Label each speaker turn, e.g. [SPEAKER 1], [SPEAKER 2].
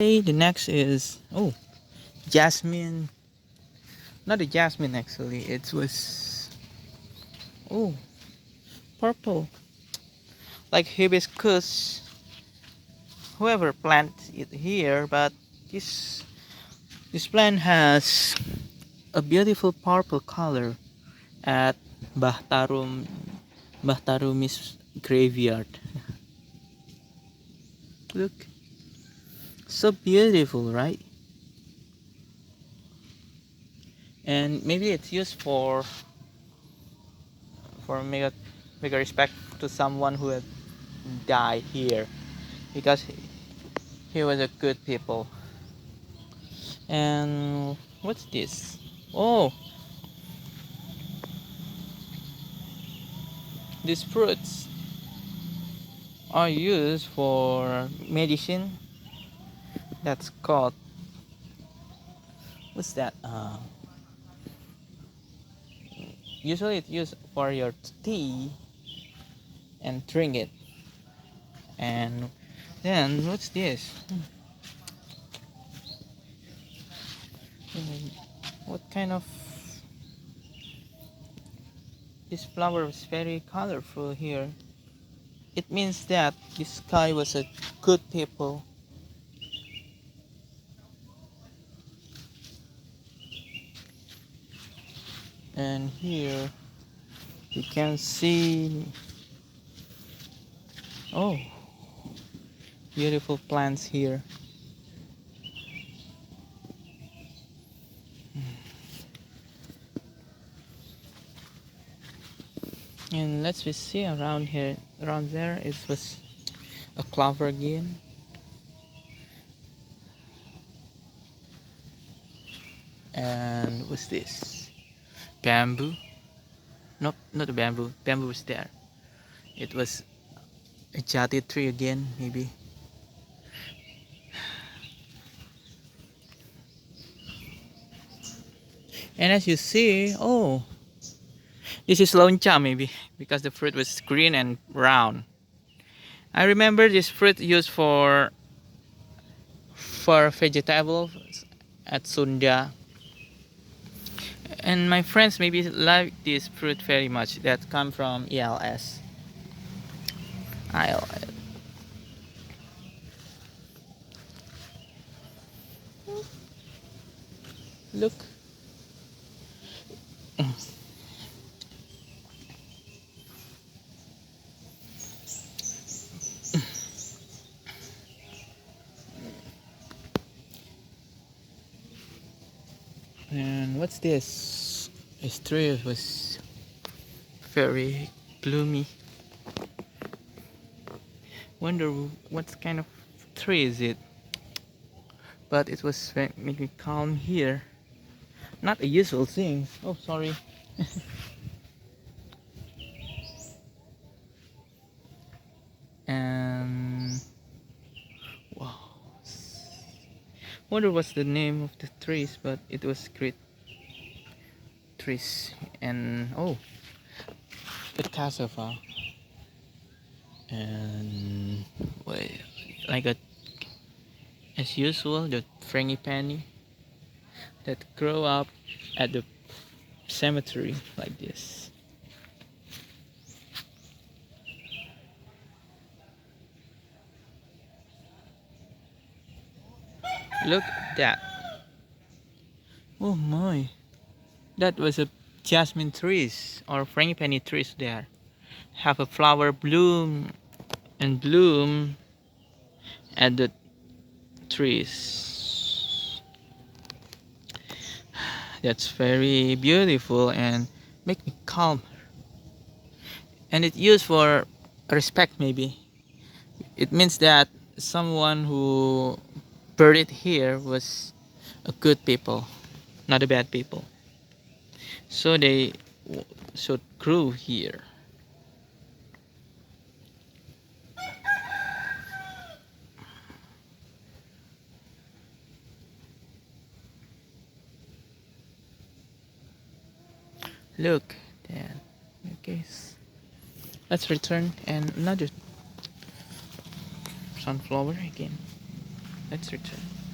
[SPEAKER 1] Okay, the next is jasmine. Not a jasmine actually. It was oh purple like hibiscus. Whoever planted it here, but this this plant has a beautiful purple color at Bahtarum Bahtarumi's graveyard. Look, so beautiful, right? And maybe it's used for make a respect to someone who had died here because he was a good people. And what's this? Oh, these fruits are used for medicine. That's called what's that? Usually it's used for your tea and drink it. And then what's this? What kind of this flower is very colorful here. It means that this guy was a good people. And here you can see oh beautiful plants here. And let's see around here. Around there it was a clover again. And what's this? Bamboo? Nope, not a bamboo. Bamboo was there. It was a jati tree again, maybe. And as you see, oh, this is loncha maybe because the fruit was green and brown. I remember this fruit used for vegetables at Sunda. And my friends maybe like this fruit very much that come from ELS. ILS. Look. And what's this? This tree was very gloomy. Wonder what kind of tree is it? But it was make me calm here. Not a usual thing. Oh, sorry. And wow. Wonder what's the name of the trees, but it was great trees. And oh, the cassava. And wait, like a as usual the frangipani that grow up at the cemetery like this. Look at that. Oh my, that was a jasmine trees or frangipani trees there. Have a flower bloom and bloom at the trees. That's very beautiful and make me calm. And it's used for respect maybe. It means that someone who buried here was a good people, not a bad people. So they should grow here. Look, then. Okay, let's return and another sunflower again. Let's return.